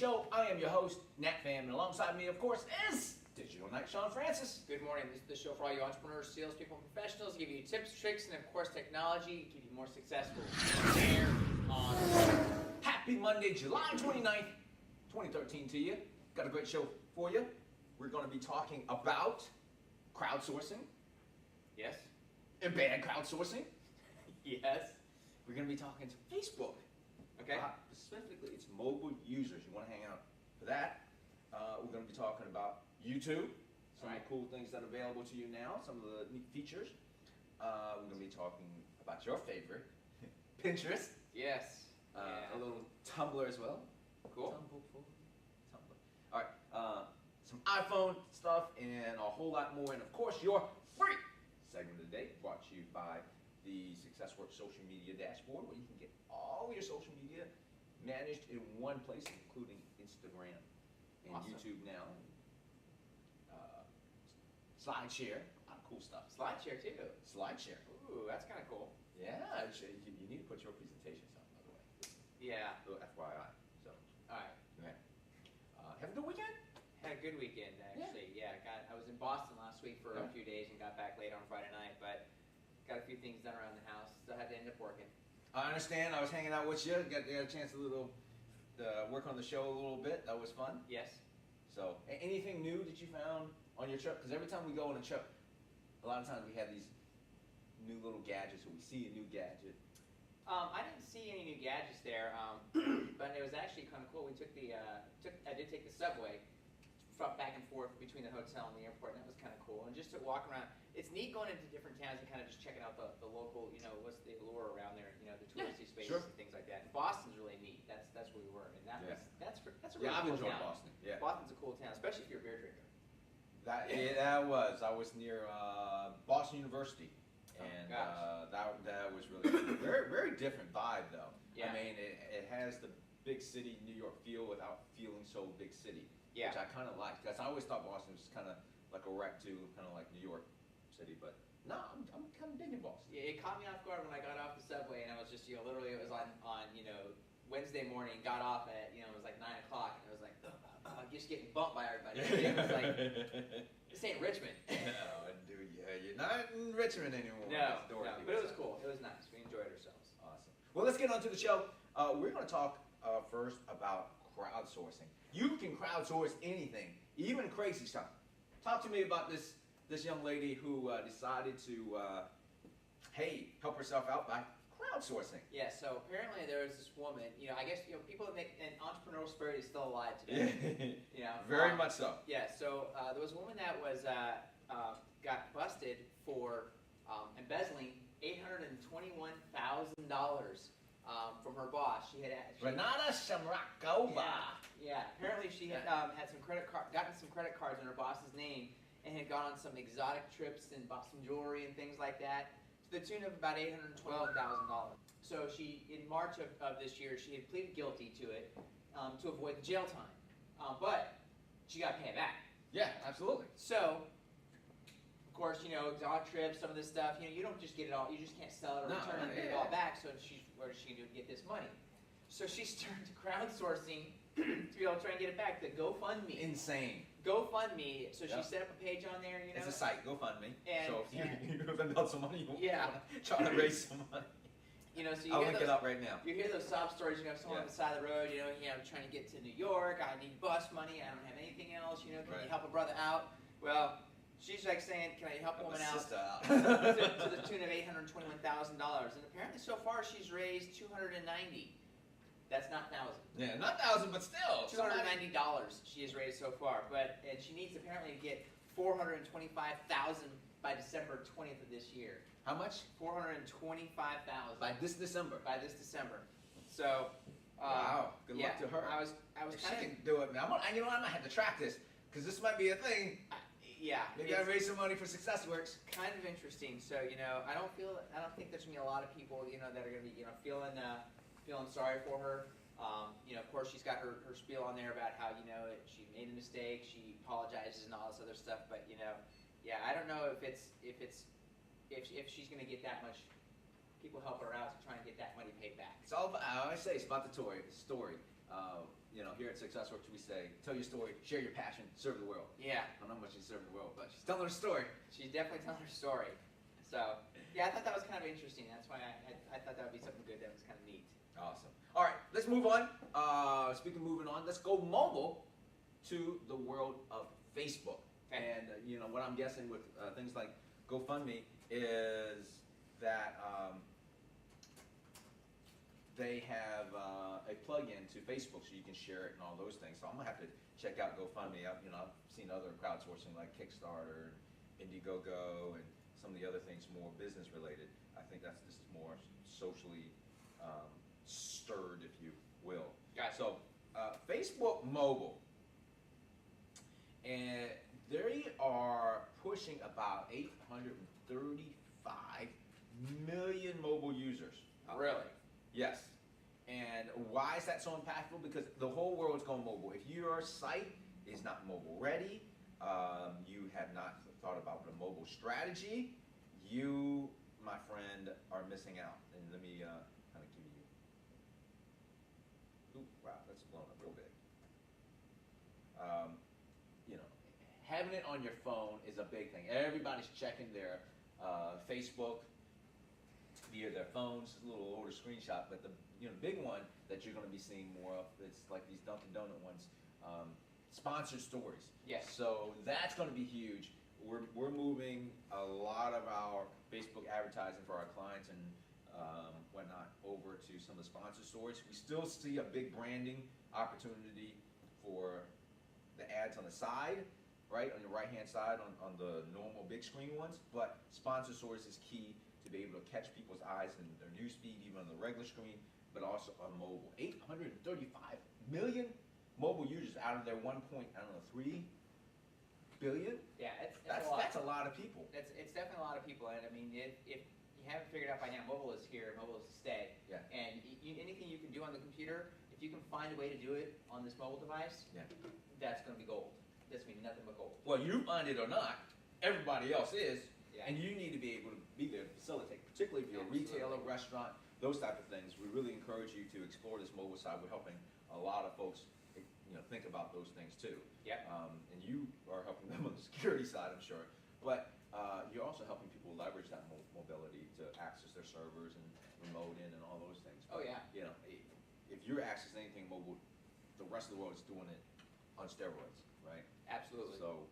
Show. I am your host, Nhat Pham, and alongside me, of course, is Digital Knight Sean Francis. Good morning. This is the show for all you entrepreneurs, salespeople, and professionals. Give you tips, tricks, and of course technology to keep you more successful. There on. Happy Monday, July 29th, 2013 to you. Got a great show for you. We're going to be talking about crowdsourcing. Yes. And bad crowdsourcing. Yes. We're going to be talking to Facebook. Okay. Specifically, it's mobile users. You want to hang out for that. We're going to be talking about YouTube, some of the cool things that are available to you now, some of the neat features. We're going to be talking about your favorite, Pinterest. Yes. A little Tumblr as well. Cool. Tumblr. All right. Some iPhone stuff and a whole lot more. And of course, your free segment of the day brought to you by the SuccessWorks social media dashboard, where you can get all your social media managed in one place, including Instagram and Awesome. YouTube now. SlideShare, a lot of cool stuff. SlideShare too. SlideShare. Ooh, that's kind of cool. Yeah, you need to put your presentations up, by the way. Yeah. A little FYI. So, All right. okay. Have a good weekend. Had a good weekend actually. Yeah. I was in Boston last week for a few days and got back late on Friday night, but got a few things done around the house. Still had to end up working. I understand. I was hanging out with you. Got a chance to work on the show a little bit. That was fun. Yes. So, anything new that you found on your trip? Because every time we go on a trip, a lot of times we have these new little gadgets, or we see a new gadget. I didn't see any new gadgets there, but it was actually kind of cool. We took I did take the subway back and forth between the hotel and the airport, and that was kind of cool. And just to walk around, it's neat going into different towns and kind of just checking out the local, what's the allure around there, the touristy spaces and things like that. And Boston's really neat. That's where we were, and that's a really I've cool enjoyed town. Boston. Yeah, Boston's a cool town, especially if you're a beer drinker. That was. I was near Boston University, and that was really cool. Very, very different vibe though. Yeah. I mean, it has the big city New York feel without feeling so big city. Yeah. Which I kind of liked, because I always thought Boston was kind of like a wreck too, kind of like New York City, but no, I'm kind of digging Boston. Yeah, it caught me off guard when I got off the subway, and I was just, literally it was on Wednesday morning, got off at, it was like 9 o'clock, and I was like, just getting bumped by everybody. It was like, this ain't Richmond. No, dude, you're not in Richmond anymore. No, but it was cool. It was nice. We enjoyed ourselves. Awesome. Well, let's get on to the show. We're going to talk first about crowdsourcing. You can crowdsource anything, even crazy stuff. Talk to me about this young lady who decided to, help herself out by crowdsourcing. Yeah, so apparently there was this woman, I guess, people that make an entrepreneurial spirit is still alive today. Very much so. Yeah, so there was a woman that was, got busted for embezzling $821,000 from her boss. Renata Shamrakova. Yeah, apparently she had had some gotten some credit cards in her boss's name, and had gone on some exotic trips and bought some jewelry and things like that, to the tune of about $821,000. So in March of this year, she had pleaded guilty to it to avoid the jail time, but she got to pay it back. Yeah, absolutely. So, of course, exotic trips, some of this stuff, you don't just get it all, you just can't sell it or return it and get it all back, so where is she going to get this money? So she's turned to crowdsourcing to be able to try and get it back, the GoFundMe. Insane. GoFundMe, so she set up a page on there, It's a site, GoFundMe. And, so if you're going to some money, trying to raise some money. So I'll link it up right now. You hear those sob stories, someone on the side of the road, trying to get to New York, I need bus money, I don't have anything else, can you help a brother out? Well, she's like saying, can I help a woman out? To the tune of $821,000. And apparently so far she's raised $290. That's not thousand. Yeah, not thousand, but still. $290 she has raised so far. And she needs apparently to get $425,000 by December 20th of this year. How much? $425,000. By this December. By this December. So. Wow. Good luck to her. I was if she can do it, man. I might have to track this, because this might be a thing. Yeah. Maybe I raise some money for SuccessWorks. Kind of interesting. So I don't think there's gonna be a lot of people that are gonna be feeling sorry for her. Of course she's got her spiel on there about how she made a mistake, she apologizes and all this other stuff. But I don't know if she's gonna get that much people help her out to try and get that money paid back. It's all about, I always say it's about the story. Here at SuccessWorks we say, tell your story, share your passion, serve the world. Yeah. I don't know how much she's serving the world, but she's telling her story. She's definitely telling her story. So, yeah, I thought that was kind of interesting. That's why I thought that would be something good that was kind of neat. Awesome. All right, let's move on. Speaking of moving on, let's go mobile to the world of Facebook. Okay. And, what I'm guessing with things like GoFundMe is that they have a plug-in to Facebook so you can share it and all those things. So I'm going to have to check out GoFundMe. I've seen other crowdsourcing like Kickstarter, Indiegogo, and some of the other things more business related. I think this is more socially stirred, if you will. Gotcha. So Facebook mobile, and they are pushing about 835 million mobile users. Really? Yes. And why is that so impactful? Because the whole world's going mobile. If your site is not mobile ready, you have not thought about a mobile strategy, you, my friend, are missing out. And let me kind of give you. Ooh, wow, that's blown up real big. Having it on your phone is a big thing. Everybody's checking their Facebook via their phones. It's a little older screenshot, but the big one that you're going to be seeing more of, it's like these Dunkin' Donut ones, sponsored stories. Yes. So that's going to be huge. We're moving a lot of our Facebook advertising for our clients and whatnot over to some of the sponsored stories. We still see a big branding opportunity for the ads on the side, right, on the right-hand side on the normal big screen ones, but sponsored stories is key to be able to catch people's eyes in their news feed, even on the regular screen, but also on mobile. 835 million mobile users out of their 1.3 billion. Yeah, That's a lot. That's a lot of people. It's definitely a lot of people, and I mean, if you haven't figured out by now, mobile is here, mobile is to stay. Yeah. And anything you can do on the computer, if you can find a way to do it on this mobile device, Yeah. that's going to be gold. That's going to be nothing but gold. Well, you find it or not, everybody else is, Yeah. and you need to be able to be there to facilitate, particularly if you're a retailer, restaurant, those type of things. We really encourage you to explore this mobile side. We're helping a lot of folks, think about those things too. Yep. And you are helping them on the security side, I'm sure. But you're also helping people leverage that mobility to access their servers and remote in and all those things. Oh, yeah. If you're accessing anything mobile, the rest of the world is doing it on steroids, right? Absolutely. So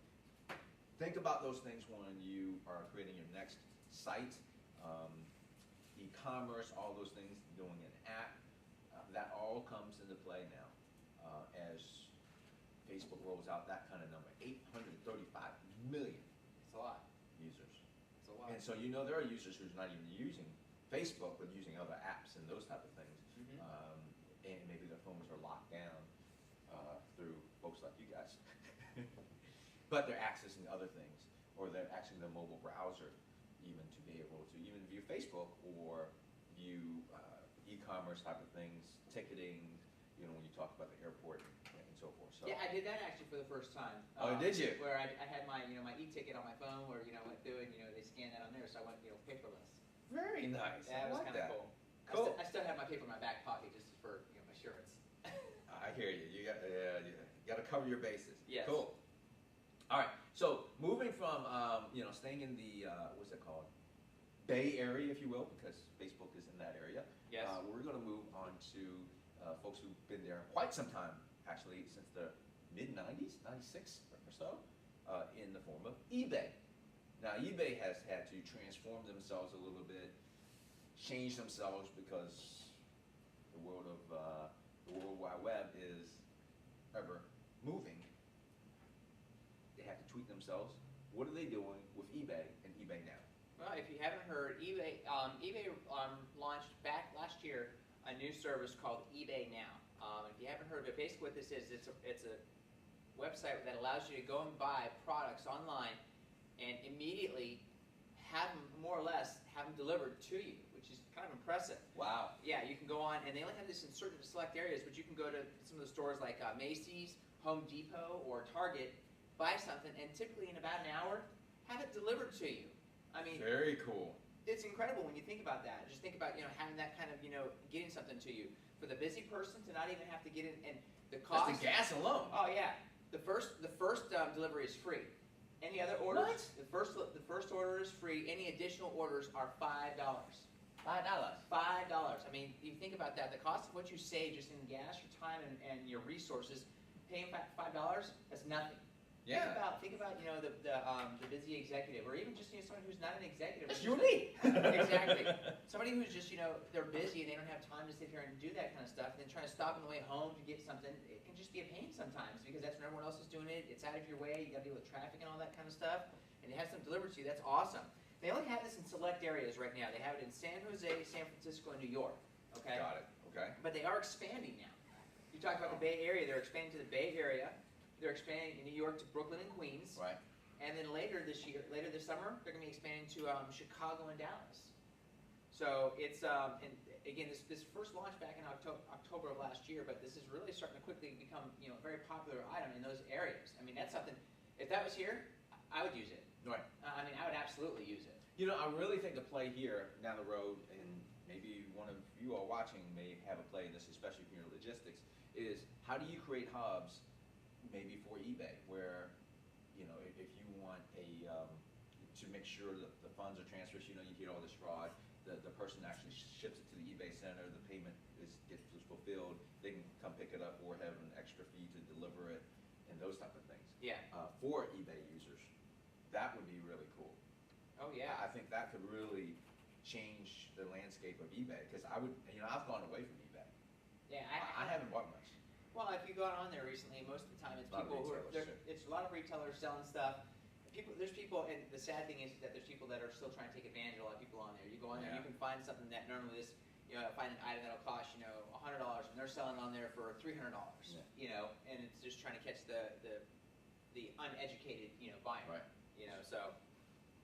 think about those things when you are creating your next site, e-commerce, all those things, doing an app. That all comes into play now as Facebook rolls out that kind of number. 835 million It's a lot. users. It's a lot. And so there are users who's not even using Facebook, but using other apps and those type of things. Mhm. And maybe their phones are locked down through folks like you guys. But they're accessing other things, or they're accessing the mobile browser even to be able to even view Facebook or view e-commerce type of things, ticketing, when you talk about the airport and so forth. So. Yeah, I did that actually for the first time. Oh, did you? Where I had my my e-ticket on my phone, where went through and they scanned that on there, so I went paperless. Very nice. Yeah, it was like kind of that. cool. Cool. I still have my paper in my back pocket just for assurance. I hear you. You got to cover your bases. Yes. Cool. All right. So moving from staying in the what's it called, Bay Area, if you will, because Facebook is in that area. Yes. We're going to move on to folks who've been there quite some time, actually, since the mid-90s, 96 or so, in the form of eBay. Now, eBay has had to transform themselves a little bit, change themselves, because the world of the World Wide Web is ever moving. They have to tweak themselves. What are they doing with eBay and eBay now? Well, if you haven't heard, eBay launched back last year a new service called eBay Now. If you haven't heard of it, basically what this is, it's a website that allows you to go and buy products online and immediately have them, more or less, have them delivered to you, which is kind of impressive. Wow. Yeah, you can go on, and they only have this in certain select areas, but you can go to some of the stores like Macy's, Home Depot, or Target, buy something, and typically in about an hour, have it delivered to you. I mean, very cool. It's incredible when you think about that. Just think about having that kind of getting something to you. for the busy person to not even have to get in, and the cost. Just the gas alone. Oh yeah, the first delivery is free. Any other orders? What? The first order is free. Any additional orders are $5. $5. $5. I mean, you think about that. The cost of what you save just in gas, your time, and your resources, paying $5, that's nothing. Yeah. Think about the busy executive, or even just someone who's not an executive. That's you and me. Exactly. Somebody who's just they're busy and they don't have time to sit here and do that kind of stuff, and then trying to stop on the way home to get something. It can just be a pain sometimes because that's when everyone else is doing it. It's out of your way. You got to deal with traffic and all that kind of stuff, and to have something delivered to you, that's awesome. They only have this in select areas right now. They have it in San Jose, San Francisco, and New York. Okay. Got it. Okay. But they are expanding now. You talk about the Bay Area. They're expanding to the Bay Area. They're expanding in New York to Brooklyn and Queens. Right. And then later this summer, they're going to be expanding to Chicago and Dallas. So it's, and again, this first launched back in October of last year, but this is really starting to quickly become, a very popular item in those areas. I mean, that's something, if that was here, I would use it. Right. I mean, I would absolutely use it. I really think the play here down the road, and maybe one of you all watching may have a play in this, especially if you're in logistics, is how do you create hubs maybe for eBay where, if you want to make sure that the funds are transferred, you get all this fraud, the person actually ships it to the eBay center, the payment gets fulfilled, they can come pick it up or have an extra fee to deliver it, and those type of things. Yeah. For eBay users, that would be really cool. Oh yeah. I think that could really change the landscape of eBay because I've gone away from eBay. Yeah, I haven't bought much. Well, if you've gone on there recently, most of the time it's people who are, it's a lot of retailers selling stuff. There's people, and the sad thing is that there's people that are still trying to take advantage of a lot of people on there. You go on there, you can find something that normally is, find an item that'll cost, $100, and they're selling on there for $300, and it's just trying to catch the uneducated, buyer. Right. So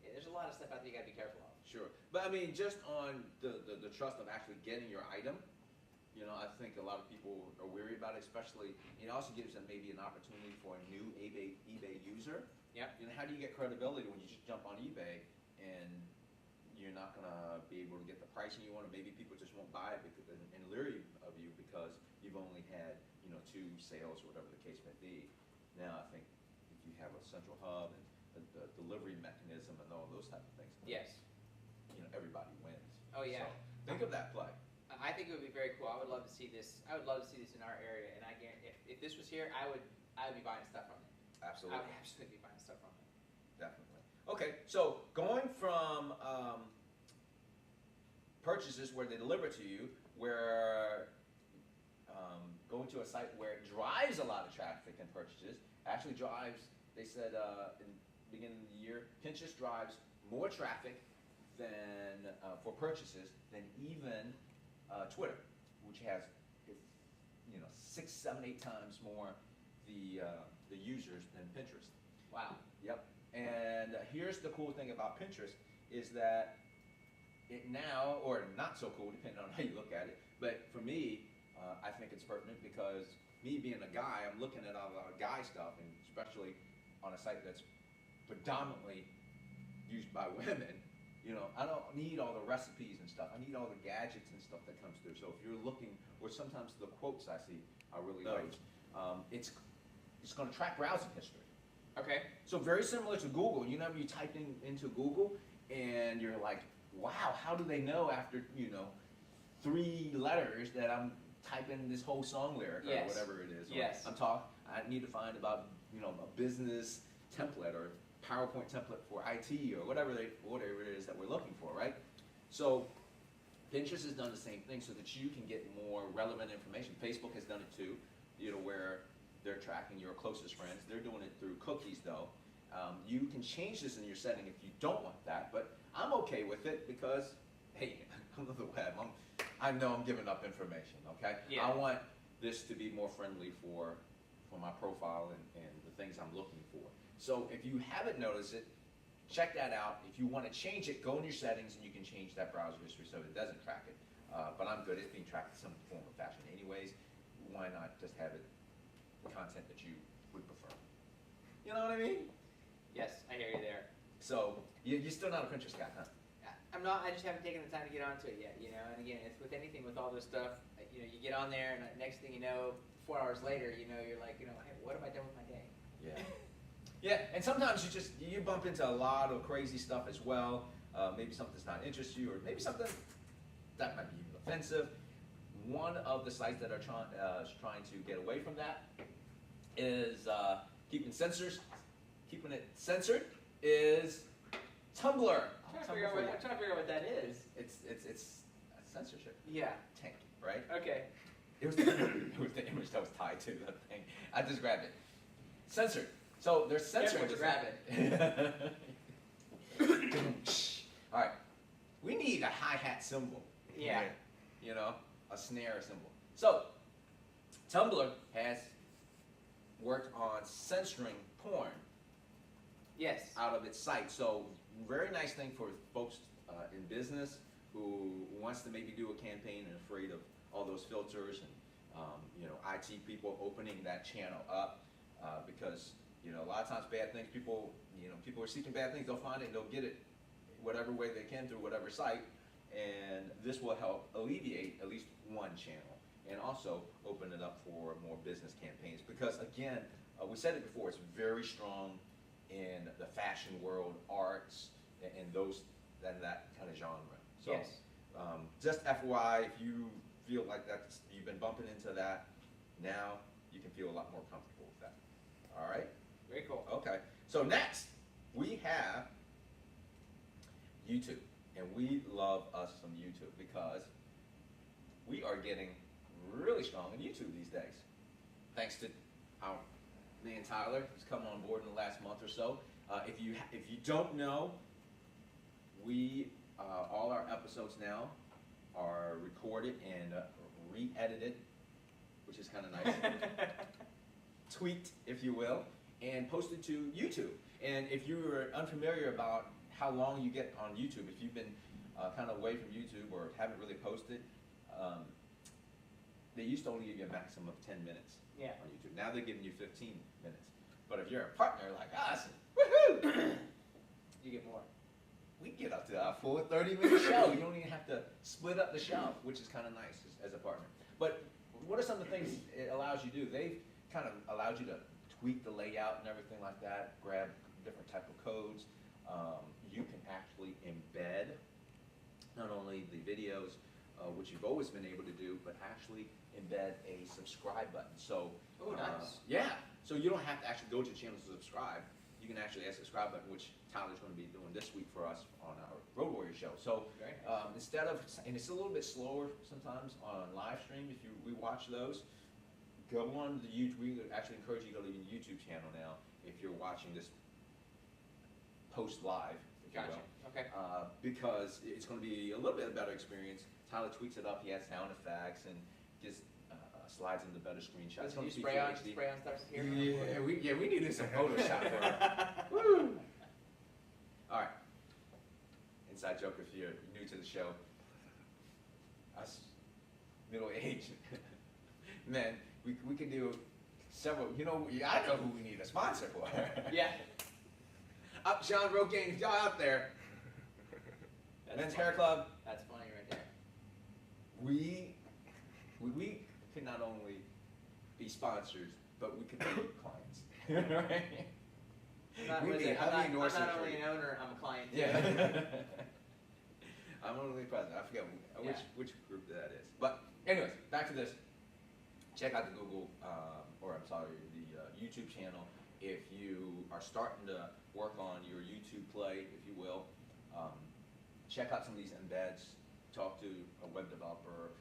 yeah, there's a lot of stuff out there you got to be careful of. Sure, but I mean, just on the trust of actually getting your item, I think a lot of people are weary about it, especially, it also gives them maybe an opportunity for a new eBay user. Yep. How do you get credibility when you just jump on eBay and you're not going to be able to get the pricing you want, or maybe people just won't buy it because, and leery of you because you've only had, 2 sales or whatever the case may be. Now, I think if you have a central hub and the delivery mechanism and all those type of things, Yes. Everybody wins. Oh yeah. So think of that play. I think it would be very cool. I would love to see this. I would love to see this in our area, and I guarantee if this was here, I would be buying stuff from it. Absolutely. I would absolutely be buying stuff from it. Definitely. Okay, so going from purchases where they deliver to you, where going to a site where it drives a lot of traffic and purchases, actually drives, they said in the beginning of the year, Pinterest drives more traffic than for purchases than even Twitter, which has 6, 7, 8 times more the users than Pinterest. Wow. Yep. And here's the cool thing about Pinterest is that it now, or not so cool depending on how you look at it, but for me, I think it's pertinent because me being a guy, I'm looking at a lot of guy stuff, and especially on a site that's predominantly used by women. I don't need all the recipes and stuff. I need all the gadgets and stuff that comes through. So if you're looking, or sometimes the quotes I see are really nice. It's going to track browsing history. Okay. So very similar to Google. You type into Google and you're like, wow, how do they know after 3 letters that I'm typing this whole song lyric or whatever it is? Yes. I need to find about a business template or PowerPoint template for IT or whatever it is that we're looking for, right? So Pinterest has done the same thing so that you can get more relevant information. Facebook has done it too, where they're tracking your closest friends. They're doing it through cookies though. You can change this in your setting if you don't want that, but I'm okay with it because, hey, I'm on the web. I know I'm giving up information, okay? Yeah. I want this to be more friendly for my profile and the things I'm looking for. So if you haven't noticed it, check that out. If you want to change it, go in your settings and you can change that browser history so it doesn't track it. But I'm good. It's being tracked in some form of fashion anyways. Why not just have it the content that you would prefer? You know what I mean? Yes, I hear you there. So you're still not a Pinterest guy, huh? I'm not. I just haven't taken the time to get onto it yet. And again, it's with anything with all this stuff. you get on there, and next thing you know, 4 hours later, you're like, hey, what have I done with my day? Yeah. Yeah, and sometimes you bump into a lot of crazy stuff as well. Maybe something's not interests you, or maybe something that might be even offensive. One of the sites that are trying to get away from that is keeping it censored is Tumblr. I'm trying to figure out what that is. It's a censorship. Yeah. Tank, right? Okay. It was the image that was tied to that thing. I just grabbed it. Censored. So they're censoring. To grab it. All right. We need a hi-hat symbol. Yeah. A snare symbol. So Tumblr has worked on censoring porn. Yes. Out of its site. So very nice thing for folks in business who wants to maybe do a campaign and afraid of all those filters and IT people opening that channel up because a lot of times bad things people are seeking bad things, they'll find it and they'll get it whatever way they can through whatever site, and this will help alleviate at least one channel and also open it up for more business campaigns because again we said it before, it's very strong in the fashion world, arts, and that kind of genre. So, yes. Just FYI, if you feel like you've been bumping into that, now you can feel a lot more comfortable with that. All right? Very cool. Okay. So next, we have YouTube, and we love us some YouTube because we are getting really strong in YouTube these days, thanks to our man Tyler, who's come on board in the last month or so. If you don't know, we all our episodes now are recorded and re-edited, which is kind of nice, tweaked, if you will, and posted to YouTube. And if you are unfamiliar about how long you get on YouTube, if you've been kind of away from YouTube or haven't really posted, they used to only give you a maximum of 10 minutes. Yeah. On YouTube. Now they're giving you 15 minutes. But if you're a partner like us, woohoo, you get more. We get up to a full 30-minute show. You don't even have to split up the show, which is kind of nice as a partner. But what are some of the things it allows you to do? They've kind of allowed you to tweak the layout and everything like that, grab different type of codes. You can actually embed not only the videos, which you've always been able to do, but actually embed a subscribe button. So, nice. Yeah. So you don't have to actually go to the channel to subscribe. You can actually add a subscribe button, which Tyler's going to be doing this week for us on our Road Warrior show. So instead of, and it's a little bit slower sometimes on live stream if we watch those, go on the YouTube. We actually encourage you to go to the YouTube channel now if you're watching this post live, if you will. Okay. Because it's going to be a little bit better experience. Tyler tweaks it up. He adds sound effects and just slides into better screenshots. You spray on stuff here? Yeah, we need some Photoshop work. Woo! All right. Inside joke if you're new to the show. Us middle-aged men, we can do several. I know who we need a sponsor for. Yeah. Up Sean Rogaine, if y'all out there. Men's Hair Club. That's funny right there. We can not only be sponsors, but we can be clients. Right? I'm not only an owner, I'm a client too. Yeah. I'm only president. I forget which group that is. But anyways, back to this. Check out the Google, the YouTube channel. If you are starting to work on your YouTube play, if you will, check out some of these embeds. Talk to a web developer,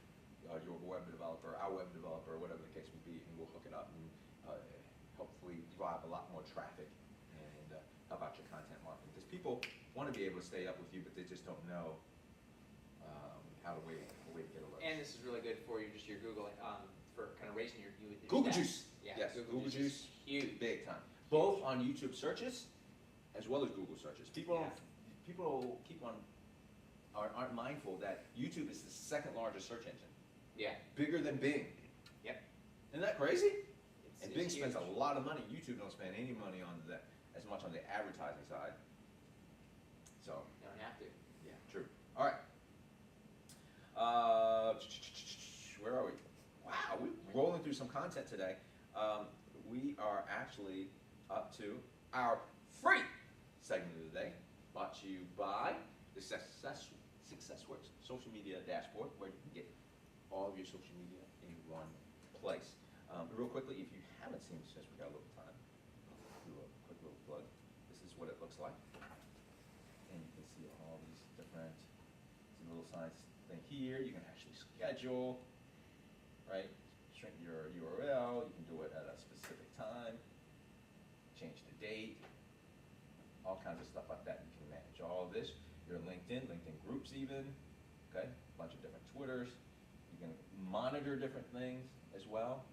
your web developer, our web developer, whatever the case may be, and we'll hook it up and hopefully drive a lot more traffic and help out your content marketing. Because people want to be able to stay up with you, but they just don't know how to way to get alerts. And this is really good for you, just your Google, for kind of raising your Google stats. Juice. Yeah, yes, Google Juice, huge, big time. Both on YouTube searches as well as Google searches. People aren't mindful that YouTube is the second largest search engine. Yeah. Bigger than Bing. Yep. Isn't that crazy? It's Bing spends huge. a lot of money. YouTube don't spend any money on that as much on the advertising side. So. You don't have to. Yeah, true. All right. Where are we? rolling through some content today. We are actually up to our free segment of the day, brought to you by the SuccessWorks Social Media Dashboard, where you can get all of your social media in one place. Real quickly, if you haven't seen this, since we got a little time, do a quick little plug. This is what it looks like. And you can see all these different, see the little signs thing here. You can actually schedule, right? Shrink your URL. You can do it at a specific time. Change the date. All kinds of stuff like that. You can manage all of this. Your LinkedIn groups even. Okay, a bunch of different Twitters. You can monitor different things as well.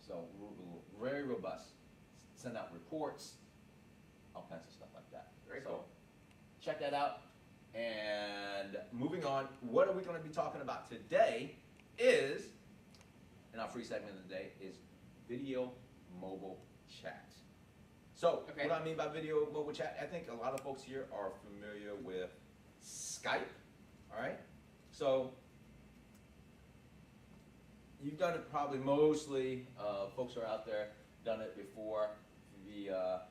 So very robust. Send out reports, all kinds of stuff like that. Very cool. Check that out. And moving on, what are we going to be talking about today is, in our free segment of the day, is video mobile chat. So, okay. What I mean by video mobile chat, I think a lot of folks here are familiar with Skype, all right? So, you've done it probably mostly, folks are out there, done it before via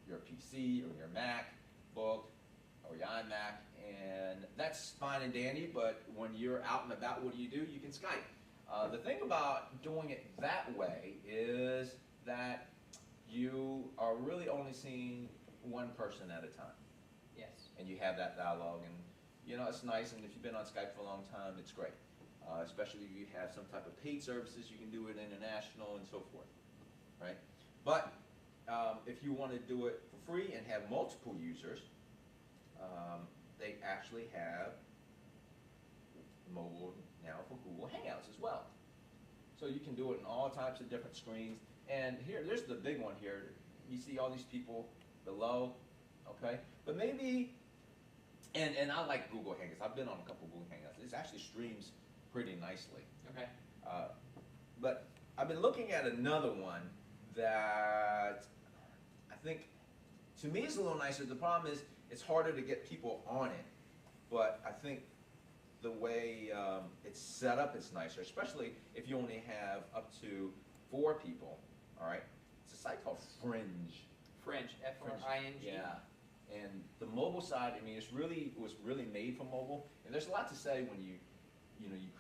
your PC or your MacBook or your iMac, and that's fine and dandy, but when you're out and about, what do? You can Skype. The thing about doing it that way is that you are really only seeing one person at a time. Yes. And you have that dialogue, and you know, it's nice, and if you've been on Skype for a long time, it's great. Especially if you have some type of paid services, you can do it international and so forth, right? But if you want to do it for free and have multiple users, they actually have mobile now for Google Hangouts as well. So you can do it in all types of different screens. And there's the big one here. You see all these people below, okay? But maybe, and I like Google Hangouts. I've been on a couple of Google Hangouts. It actually streams pretty nicely. Okay. But I've been looking at another one that I think, to me, is a little nicer. The problem is it's harder to get people on it. But I think the way it's set up is nicer, especially if you only have up to 4 people. All right. It's a site called Fringe. Fringe, F-R-I-N-G. Yeah. And the mobile side, I mean, it was really made for mobile. And there's a lot to say when you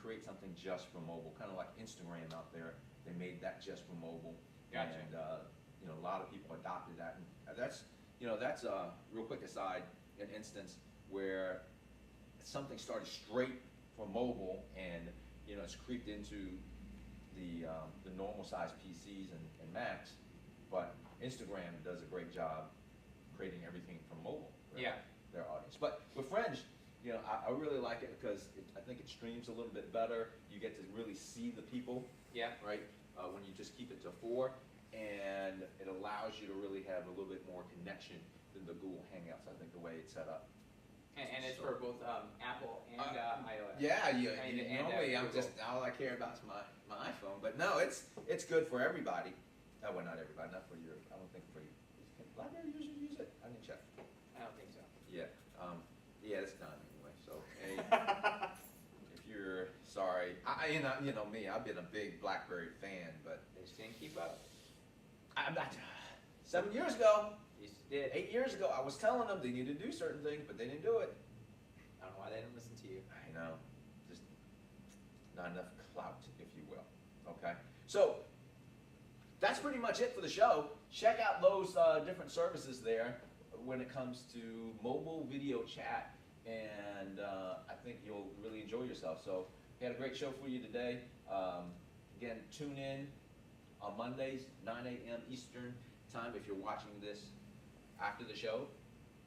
create something just for mobile, kind of like Instagram out there. They made that just for mobile. Gotcha. And a lot of people adopted that. And that's a real quick aside, an instance where something started straight for mobile, and it's creeped into the normal size PCs and Macs. But Instagram does a great job creating everything for mobile. Really, yeah. Their audience. But with Fringe, I really like it because I think it streams a little bit better. You get to really see the people. Yeah. Right. When you just keep it to 4, and it allows you to really have a little bit more connection than the Google Hangouts. I think the way it's set up. And it's for both Apple and iOS. Yeah. And normally I'm just all I care about is my iPhone, but no, it's good for everybody. Well, not everybody. Not for your. I don't think for you. Can BlackBerry users use it? I didn't check. I don't think so. Yeah. Yeah, it's done anyway. So, hey, if you're sorry, you know me, I've been a big BlackBerry fan, but They just didn't keep up. I'm not. 7 years ago, You did. 8 years ago, I was telling them they need to do certain things, but they didn't do it. I don't know why they didn't listen to you. I know, just not enough clout, if you will. Okay, so that's pretty much it for the show. Check out those different services there when it comes to mobile video chat, and I think you'll really enjoy yourself. So we had a great show for you today. Again, tune in on Mondays, 9 a.m. Eastern time if you're watching this after the show.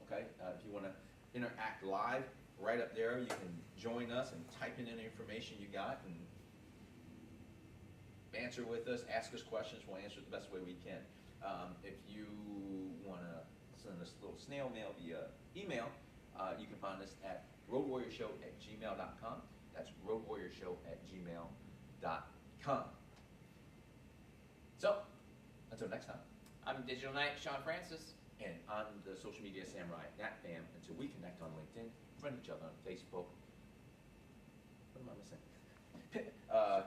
Okay, if you want to interact live, right up there, you can join us and type in any information you got and answer with us, ask us questions. We'll answer it the best way we can. If you want to send us a little snail mail via email, you can find us at RoadWarriorShow@gmail.com. That's RoadWarriorShow@gmail.com. So, until next time. I'm Digital Knight, Sean Francis. And I'm the social media samurai, Nhat Pham. Until we connect on LinkedIn, friend each other on Facebook. What am I missing?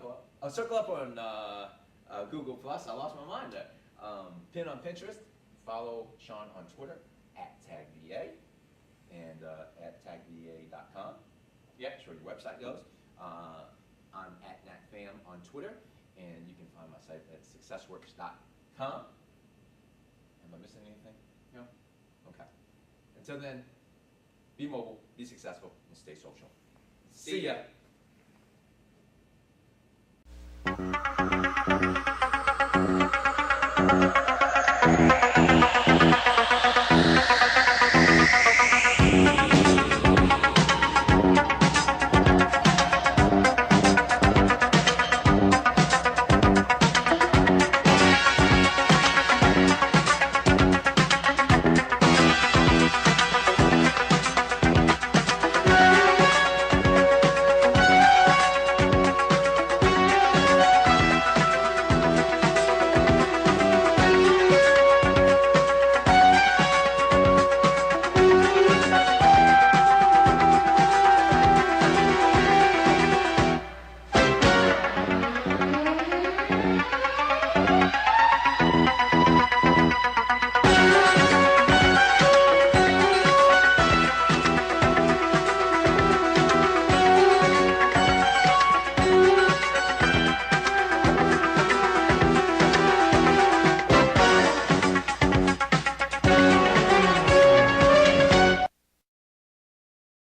Go up. Circle up on Google Plus. I lost my mind there. Pin on Pinterest. Follow Sean on Twitter @tagva and @tagva.com. Yep, that's where your website goes. I'm @Nhat Pham on Twitter, and you can find my site at successworks.com. Am I missing anything? No. Okay. Until then, be mobile, be successful, and stay social. See ya.